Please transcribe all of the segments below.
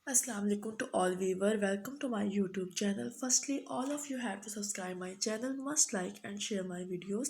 Assalamu alaikum to all viewer. Welcome to my YouTube channel. Firstly, all of you have to subscribe my channel, must like and share my videos.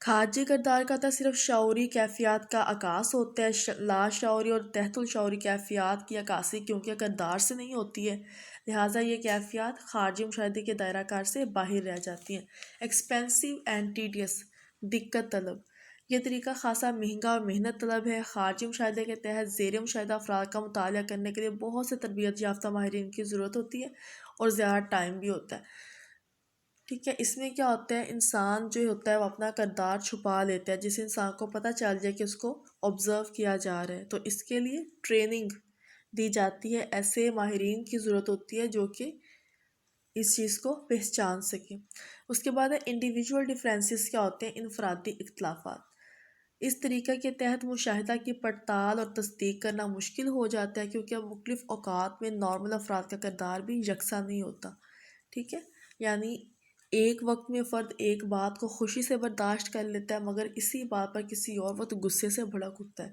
خارجی کردار کا تھا صرف شعوری کیفیات کا عکاس ہوتا ہے، لا شعوری اور تحت الشعوری کیفیات کی عکاسی کیونکہ کردار سے نہیں ہوتی ہے، لہٰذا یہ کیفیات خارجی مشاہدے کے دائرہ کار سے باہر رہ جاتی ہیں۔ ایکسپینسو اینڈ ٹیڈیس، دقت طلب، یہ طریقہ خاصا مہنگا اور محنت طلب ہے۔ خارجی مشاہدے کے تحت زیر مشاہدہ افراد کا مطالعہ کرنے کے لیے بہت سے تربیت یافتہ ماہرین کی ضرورت ہوتی ہے اور زیادہ ٹائم بھی ہوتا ہے، ٹھیک ہے۔ اس میں کیا ہوتا ہے، انسان جو ہوتا ہے وہ اپنا کردار چھپا لیتا ہے، جس انسان کو پتہ چل جائے کہ اس کو آبزرو کیا جا رہا ہے، تو اس کے لیے ٹریننگ دی جاتی ہے، ایسے ماہرین کی ضرورت ہوتی ہے جو کہ اس چیز کو پہچان سکیں۔ اس کے بعد ہے انڈیویجول ڈفرینسز، کیا ہوتے ہیں، انفرادی اختلافات۔ اس طریقہ کے تحت مشاہدہ کی پڑتال اور تصدیق کرنا مشکل ہو جاتا ہے کیونکہ مختلف اوقات میں نارمل افراد کا کردار بھی یکساں نہیں ہوتا، ٹھیک ہے۔ یعنی ایک وقت میں فرد ایک بات کو خوشی سے برداشت کر لیتا ہے مگر اسی بات پر کسی اور وقت غصے سے بھڑک اٹھتا ہے،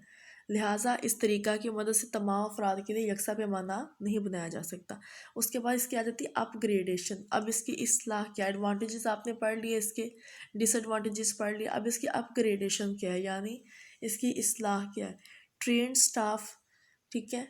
لہٰذا اس طریقہ کی مدد سے تمام افراد کے لیے یکساں پیمانہ نہیں بنایا جا سکتا۔ اس کے بعد اس کی آ جاتی ہے اپ گریڈیشن۔ اب اس کی اصلاح کیا، ایڈوانٹیجز آپ نے پڑھ لیے، اس کے ڈس ایڈوانٹیجز پڑھ لیے، اب اس کی اپ گریڈیشن کیا ہے، یعنی اس کی اصلاح کیا ہے۔ ٹرینڈ سٹاف، ٹھیک ہے،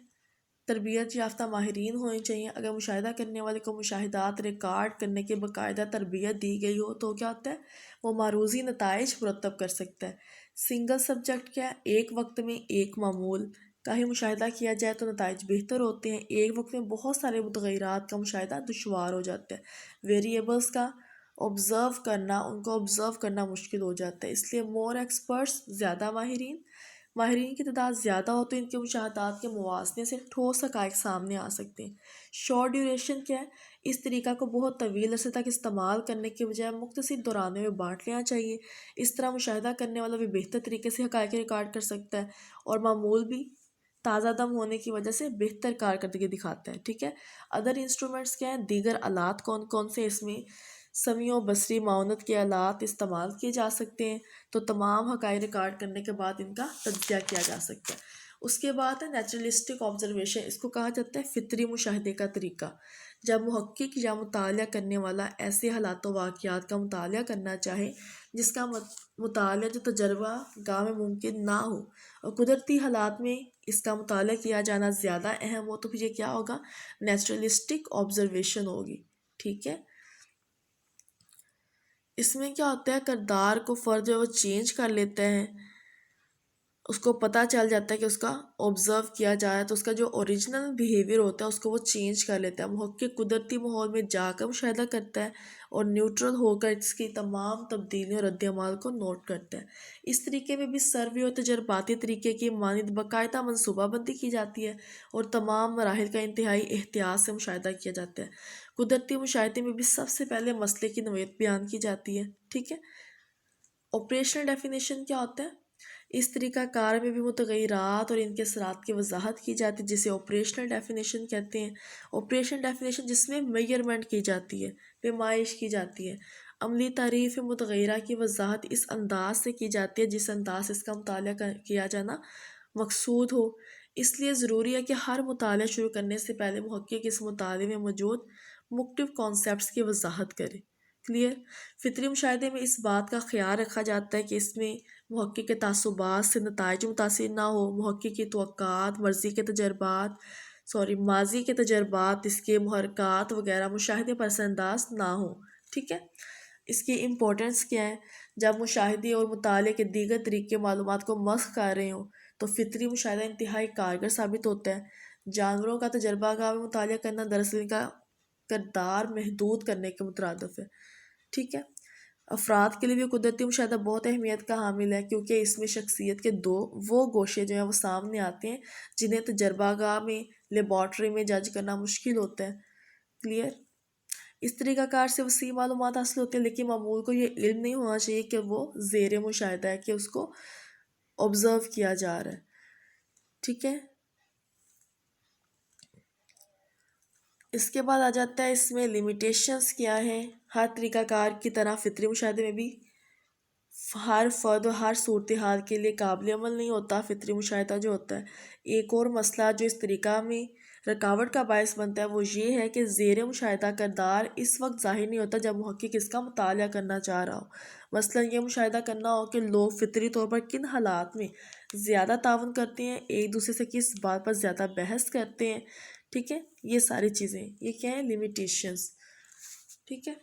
تربیت یافتہ ماہرین ہونے چاہیے۔ اگر مشاہدہ کرنے والے کو مشاہدات ریکارڈ کرنے کی باقاعدہ تربیت دی گئی ہو تو کیا ہوتا ہے، وہ معروضی نتائج مرتب کر سکتا ہے۔ سنگل سبجیکٹ کیا ہے، ایک وقت میں ایک معمول کا ہی مشاہدہ کیا جائے تو نتائج بہتر ہوتے ہیں، ایک وقت میں بہت سارے متغیرات کا مشاہدہ دشوار ہو جاتا ہے، ویریبلز کا آبزرو کرنا، ان کو آبزرو کرنا مشکل ہو جاتا ہے، اس لیے مور ایکسپرٹس، زیادہ ماہرین کی تعداد زیادہ ہو تو ان کے مشاہدات کے موازنے سے ٹھوس حقائق سامنے آ سکتے ہیں۔ شارٹ ڈیوریشن کیا ہے، اس طریقہ کو بہت طویل عرصے تک استعمال کرنے کے بجائے مختصر دورانوں میں بانٹ لینا چاہیے، اس طرح مشاہدہ کرنے والا بھی بہتر طریقے سے حقائق ریکارڈ کر سکتا ہے اور معمول بھی تازہ دم ہونے کی وجہ سے بہتر کارکردگی دکھاتا ہے، ٹھیک ہے۔ ادر انسٹرومنٹس کیا ہیں، دیگر آلات کون کون سے، اس میں سمیع و بصری معاونت کے آلات استعمال کیے جا سکتے ہیں، تو تمام حقائق ریکارڈ کرنے کے بعد ان کا تجزیہ کیا جا سکتا ہے۔ اس کے بعد ہے نیچرلسٹک آبزرویشن، اس کو کہا جاتا ہے فطری مشاہدے کا طریقہ۔ جب محقق یا مطالعہ کرنے والا ایسے حالات و واقعات کا مطالعہ کرنا چاہے جس کا مطالعہ جو تجربہ گاہ میں ممکن نہ ہو اور قدرتی حالات میں اس کا مطالعہ کیا جانا زیادہ اہم ہو، تو پھر یہ کیا ہوگا، نیچرلسٹک آبزرویشن ہوگی، ٹھیک ہے۔ اس میں کیا ہوتا ہے، کردار کو فرد جو ہے وہ چینج کر لیتا ہے، اس کو پتہ چل جاتا ہے کہ اس کا آبزرو کیا جائے تو اس کا جو اوریجنل بیہیویئر ہوتا ہے اس کو وہ چینج کر لیتا ہے۔ محقق قدرتی ماحول میں جا کر مشاہدہ کرتا ہے اور نیوٹرل ہو کر اس کی تمام تبدیلیوں اور رد عمل کو نوٹ کرتا ہے۔ اس طریقے میں بھی سروے اور تجرباتی طریقے کی مانند باقاعدہ منصوبہ بندی کی جاتی ہے اور تمام مراحل کا انتہائی احتیاط سے مشاہدہ کیا جاتا ہے۔ قدرتی مشاہدے میں بھی سب سے پہلے مسئلے کی نوعیت بیان کی جاتی ہے، ٹھیک ہے۔ آپریشنل ڈیفینیشن کیا ہوتا ہے، اس طریقہ کار میں بھی متغیرات اور ان کے اثرات کی وضاحت کی جاتی ہے جسے آپریشنل ڈیفینیشن کہتے ہیں۔ آپریشنل ڈیفینیشن جس میں میئرمنٹ کی جاتی ہے، پیمائش کی جاتی ہے۔ عملی تعریف متغیرہ کی وضاحت اس انداز سے کی جاتی ہے جس انداز سے اس کا مطالعہ کیا جانا مقصود ہو۔ اس لیے ضروری ہے کہ ہر مطالعہ شروع کرنے سے پہلے محقق اس مطالعے میں موجود مختلف کانسیپٹس کی وضاحت کرے۔ کلیئر۔ فطری مشاہدے میں اس بات کا خیال رکھا جاتا ہے کہ اس میں محقق کے تعصبات سے نتائج متاثر نہ ہو، محقق کی توقعات، ماضی کے تجربات، اس کے محرکات وغیرہ مشاہدے پر اثر انداز نہ ہوں، ٹھیک ہے۔ اس کی امپورٹنس کیا ہے، جب مشاہدے اور مطالعے کے دیگر طریقے معلومات کو مسخ کر رہے ہوں تو فطری مشاہدہ انتہائی کارگر ثابت ہوتا ہے۔ جانوروں کا تجربہ گاہ میں مطالعہ کرنا دراصل ان کا کردار محدود کرنے کے مترادف ہے، ٹھیک ہے۔ افراد کے لیے بھی قدرتی مشاہدہ بہت اہمیت کا حامل ہے کیونکہ اس میں شخصیت کے وہ گوشے جو ہیں وہ سامنے آتے ہیں جنہیں تجربہ گاہ میں، لیبارٹری میں جج کرنا مشکل ہوتا ہے۔ کلیئر۔ اس طریقہ کار سے وسیع معلومات حاصل ہوتے ہیں لیکن معمول کو یہ علم نہیں ہونا چاہیے کہ وہ زیر مشاہدہ ہے، کہ اس کو آبزرو کیا جا رہا ہے، ٹھیک ہے۔ اس کے بعد آ جاتا ہے اس میں لیمیٹیشنز کیا ہیں۔ ہر طریقہ کار کی طرح فطری مشاہدے میں بھی ہر فرد و ہر صورتحال کے لیے قابل عمل نہیں ہوتا فطری مشاہدہ جو ہوتا ہے۔ ایک اور مسئلہ جو اس طریقہ میں رکاوٹ کا باعث بنتا ہے وہ یہ ہے کہ زیر مشاہدہ کردار اس وقت ظاہر نہیں ہوتا جب محقق اس کا مطالعہ کرنا چاہ رہا ہو۔ مثلاً یہ مشاہدہ کرنا ہو کہ لوگ فطری طور پر کن حالات میں زیادہ تعاون کرتے ہیں، ایک دوسرے سے کس بات پر زیادہ بحث کرتے ہیں، ٹھیک ہے، یہ ساری چیزیں، یہ کیا ہیں، لیمیٹیشنز، ٹھیک ہے۔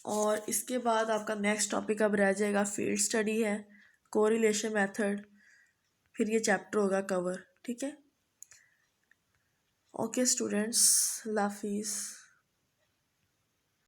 اور اس کے بعد آپ کا نیکسٹ ٹاپک اب رہ جائے گا فیلڈ اسٹڈی ہے، کوریلیشن میتھڈ، پھر یہ چیپٹر ہوگا کور، ٹھیک ہے۔ اوکے اسٹوڈینٹس، اللہ حافظ۔